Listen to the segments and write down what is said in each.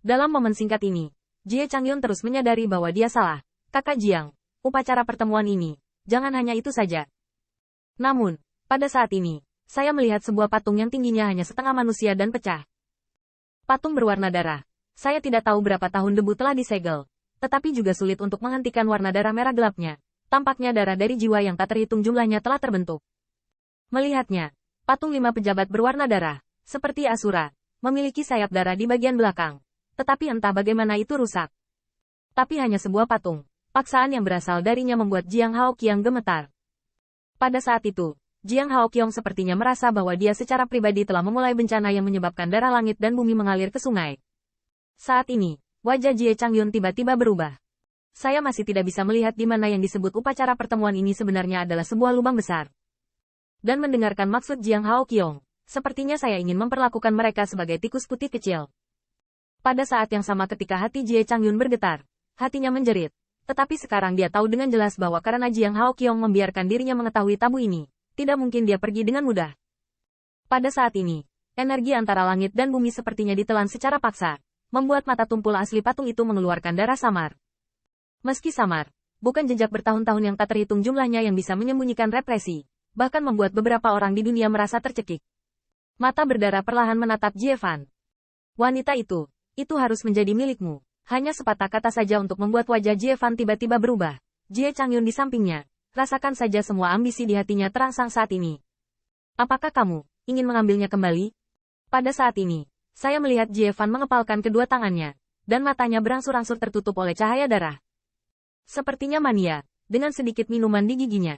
Dalam momen singkat ini, Jie Changyun terus menyadari bahwa dia salah. Kakak Jiang, upacara pertemuan ini, jangan hanya itu saja. Namun, pada saat ini, saya melihat sebuah patung yang tingginya hanya setengah manusia dan pecah. Patung berwarna darah. Saya tidak tahu berapa tahun debu telah disegel, tetapi juga sulit untuk menghentikan warna darah merah gelapnya. Tampaknya darah dari jiwa yang tak terhitung jumlahnya telah terbentuk. Melihatnya, patung 5 pejabat berwarna darah, seperti Asura, memiliki sayap darah di bagian belakang. Tetapi entah bagaimana itu rusak. Tapi hanya sebuah patung. Paksaan yang berasal darinya membuat Jiang Haoqiang gemetar. Pada saat itu, Jiang Haoqiang sepertinya merasa bahwa dia secara pribadi telah memulai bencana yang menyebabkan darah langit dan bumi mengalir ke sungai. Saat ini, wajah Jie Changyun tiba-tiba berubah. Saya masih tidak bisa melihat di mana yang disebut upacara pertemuan ini sebenarnya adalah sebuah lubang besar. Dan mendengarkan maksud Jiang Haoqiang, sepertinya saya ingin memperlakukan mereka sebagai tikus putih kecil. Pada saat yang sama ketika hati Jie Changyun bergetar, hatinya menjerit. Tetapi sekarang dia tahu dengan jelas bahwa karena Jiang Haoqiang membiarkan dirinya mengetahui tabu ini, tidak mungkin dia pergi dengan mudah. Pada saat ini, energi antara langit dan bumi sepertinya ditelan secara paksa, membuat mata tumpul asli patung itu mengeluarkan darah samar. Meski samar, bukan jejak bertahun-tahun yang tak terhitung jumlahnya yang bisa menyembunyikan represi, bahkan membuat beberapa orang di dunia merasa tercekik. Mata berdarah perlahan menatap Jie Fan. Wanita itu harus menjadi milikmu. Hanya sepatah kata saja untuk membuat wajah Jie Fan tiba-tiba berubah. Jie Changyun di sampingnya, rasakan saja semua ambisi di hatinya terangsang saat ini. Apakah kamu ingin mengambilnya kembali? Pada saat ini, saya melihat Jie Fan mengepalkan kedua tangannya, dan matanya berangsur-angsur tertutup oleh cahaya darah. Sepertinya mania, dengan sedikit minuman di giginya.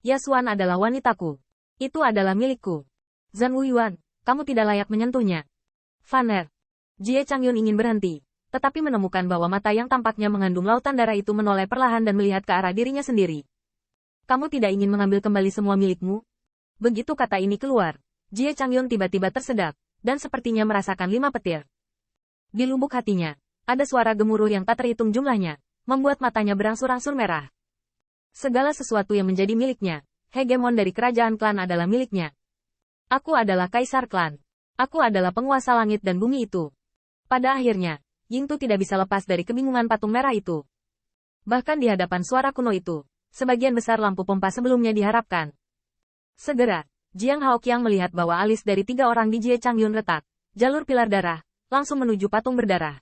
Yasuan adalah wanitaku. Itu adalah milikku. Zhan Wuyuan, kamu tidak layak menyentuhnya. Vaner. Jie Changyun ingin berhenti, tetapi menemukan bahwa mata yang tampaknya mengandung lautan darah itu menoleh perlahan dan melihat ke arah dirinya sendiri. Kamu tidak ingin mengambil kembali semua milikmu? Begitu kata ini keluar, Jie Changyun tiba-tiba tersedak, dan sepertinya merasakan 5 petir. Di lubuk hatinya, ada suara gemuruh yang tak terhitung jumlahnya, membuat matanya berangsur-angsur merah. Segala sesuatu yang menjadi miliknya, hegemon dari kerajaan klan adalah miliknya. Aku adalah kaisar klan. Aku adalah penguasa langit dan bumi itu. Pada akhirnya, Yingtu tidak bisa lepas dari kebingungan patung merah itu. Bahkan di hadapan suara kuno itu, sebagian besar lampu pompa sebelumnya diharapkan. Segera, Jiang Haoqiang melihat bahwa alis dari 3 orang di Jie Changyun retak, jalur pilar darah, langsung menuju patung berdarah.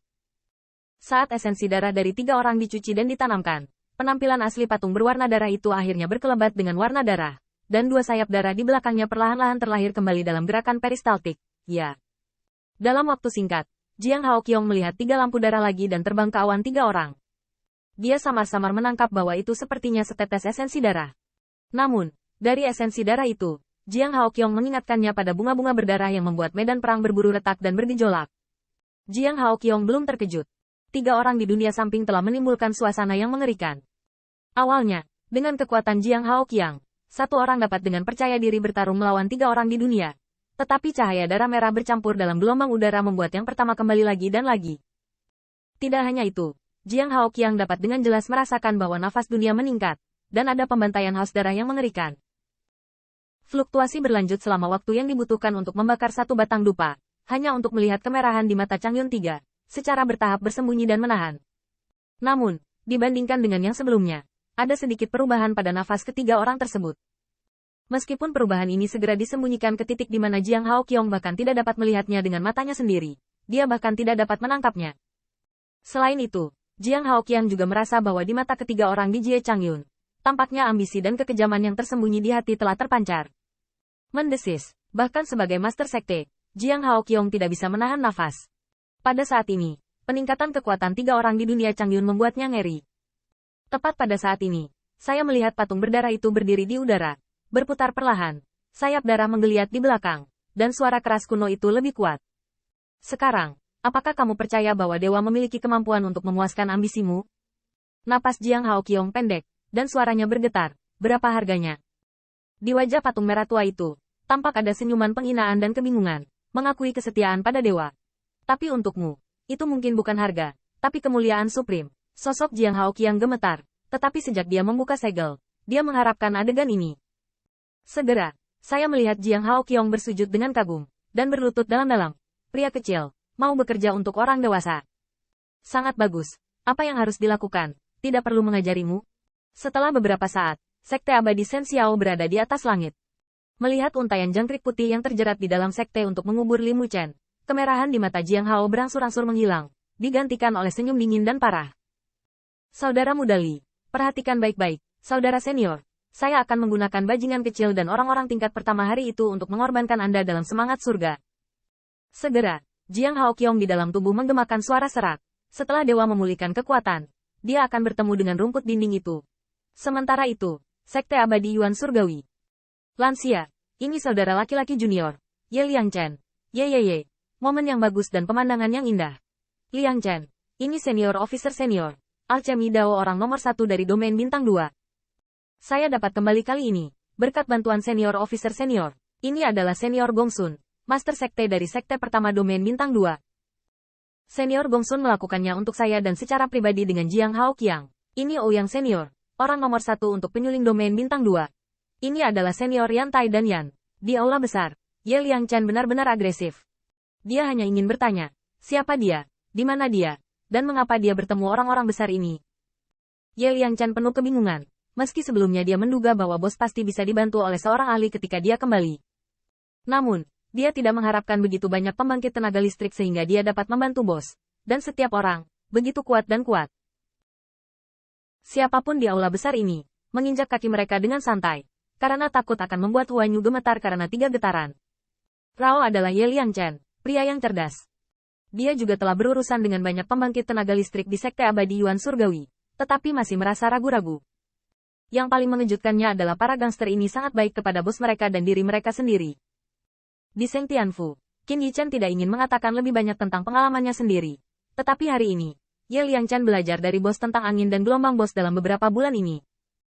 Saat esensi darah dari 3 orang dicuci dan ditanamkan, penampilan asli patung berwarna darah itu akhirnya berkelebat dengan warna darah, dan 2 sayap darah di belakangnya perlahan-lahan terlahir kembali dalam gerakan peristaltik. Ya. Dalam waktu singkat, Jiang Haoqiang melihat 3 lampu darah lagi dan terbang ke awan 3 orang. Dia samar-samar menangkap bahwa itu sepertinya setetes esensi darah. Namun, dari esensi darah itu, Jiang Haoqiang mengingatkannya pada bunga-bunga berdarah yang membuat medan perang berburu retak dan bergejolak. Jiang Haoqiang belum terkejut. 3 orang di dunia samping telah menimbulkan suasana yang mengerikan. Awalnya, dengan kekuatan Jiang Haoqiang, 1 orang dapat dengan percaya diri bertarung melawan 3 orang di dunia. Tetapi cahaya darah merah bercampur dalam gelombang udara membuat yang pertama kembali lagi dan lagi. Tidak hanya itu, Jiang Haoqiang dapat dengan jelas merasakan bahwa nafas dunia meningkat, dan ada pembantaian haus darah yang mengerikan. Fluktuasi berlanjut selama waktu yang dibutuhkan untuk membakar 1 batang dupa, hanya untuk melihat kemerahan di mata Changyun III, secara bertahap bersembunyi dan menahan. Namun, dibandingkan dengan yang sebelumnya, ada sedikit perubahan pada nafas ketiga orang tersebut. Meskipun perubahan ini segera disembunyikan ke titik di mana Jiang Haoqiang bahkan tidak dapat melihatnya dengan matanya sendiri, dia bahkan tidak dapat menangkapnya. Selain itu, Jiang Haoqiang juga merasa bahwa di mata ketiga orang di Jie Changyun, tampaknya ambisi dan kekejaman yang tersembunyi di hati telah terpancar. Mendesis, bahkan sebagai master sekte, Jiang Haoqiang tidak bisa menahan nafas. Pada saat ini, peningkatan kekuatan 3 orang di dunia Changyun membuatnya ngeri. Tepat pada saat ini, saya melihat patung berdarah itu berdiri di udara, berputar perlahan, sayap darah menggeliat di belakang, dan suara keras kuno itu lebih kuat. Sekarang, apakah kamu percaya bahwa dewa memiliki kemampuan untuk memuaskan ambisimu? Napas Jiang Haoqiang pendek, dan suaranya bergetar. Berapa harganya? Di wajah patung merah tua itu, tampak ada senyuman penghinaan dan kebingungan, mengakui kesetiaan pada dewa. Tapi untukmu, itu mungkin bukan harga, tapi kemuliaan suprim. Sosok Jiang Haoqiang gemetar, tetapi sejak dia membuka segel, dia mengharapkan adegan ini. Segera, saya melihat Jiang Haoqiang bersujud dengan kagum, dan berlutut dalam-dalam. Pria kecil, mau bekerja untuk orang dewasa. Sangat bagus. Apa yang harus dilakukan? Tidak perlu mengajarimu. Setelah beberapa saat, Sekte Abadi Shen Xiao berada di atas langit. Melihat untaian jangkrik putih yang terjerat di dalam sekte untuk mengubur Li Muchen, kemerahan di mata Jiang Hao berangsur-angsur menghilang, digantikan oleh senyum dingin dan parah. Saudara muda Li, perhatikan baik-baik, saudara senior. Saya akan menggunakan bajingan kecil dan orang-orang tingkat pertama hari itu untuk mengorbankan Anda dalam semangat surga. Segera, Jiang Hao Qiong di dalam tubuh menggemakan suara serak. Setelah dewa memulihkan kekuatan, dia akan bertemu dengan rumput dinding itu. Sementara itu, Sekte Abadi Yuan Surgawi. Lansia, ini saudara laki-laki junior, Ye Liang Chen. Ye. Momen yang bagus dan pemandangan yang indah. Liang Chen, ini senior officer senior. Alchemy Dao orang nomor 1 dari domain bintang 2. Saya dapat kembali kali ini, berkat bantuan senior officer senior. Ini adalah senior Gongsun, master sekte dari sekte pertama domain bintang 2. Senior Gongsun melakukannya untuk saya dan secara pribadi dengan Jiang Hao Qiang. Ini Ouyang senior, orang nomor 1 untuk penyuling domain bintang 2. Ini adalah senior Yan Tai dan Yan. Di aula besar, Ye Liang Chen benar-benar agresif. Dia hanya ingin bertanya, siapa dia, di mana dia, dan mengapa dia bertemu orang-orang besar ini. Ye Liang Chen penuh kebingungan, meski sebelumnya dia menduga bahwa bos pasti bisa dibantu oleh seorang ahli ketika dia kembali. Namun, dia tidak mengharapkan begitu banyak pembangkit tenaga listrik sehingga dia dapat membantu bos. Dan setiap orang, begitu kuat dan kuat. Siapapun di aula besar ini, menginjak kaki mereka dengan santai. Karena takut akan membuat Huan Yu gemetar karena 3 getaran. Rao adalah Ye Liang Chen, pria yang cerdas. Dia juga telah berurusan dengan banyak pembangkit tenaga listrik di Sekte Abadi Yuan Surgawi, tetapi masih merasa ragu-ragu. Yang paling mengejutkannya adalah para gangster ini sangat baik kepada bos mereka dan diri mereka sendiri. Di Seng Tianfu, Qin Yichen tidak ingin mengatakan lebih banyak tentang pengalamannya sendiri. Tetapi hari ini, Ye Liang Chen belajar dari bos tentang angin dan gelombang bos dalam beberapa bulan ini.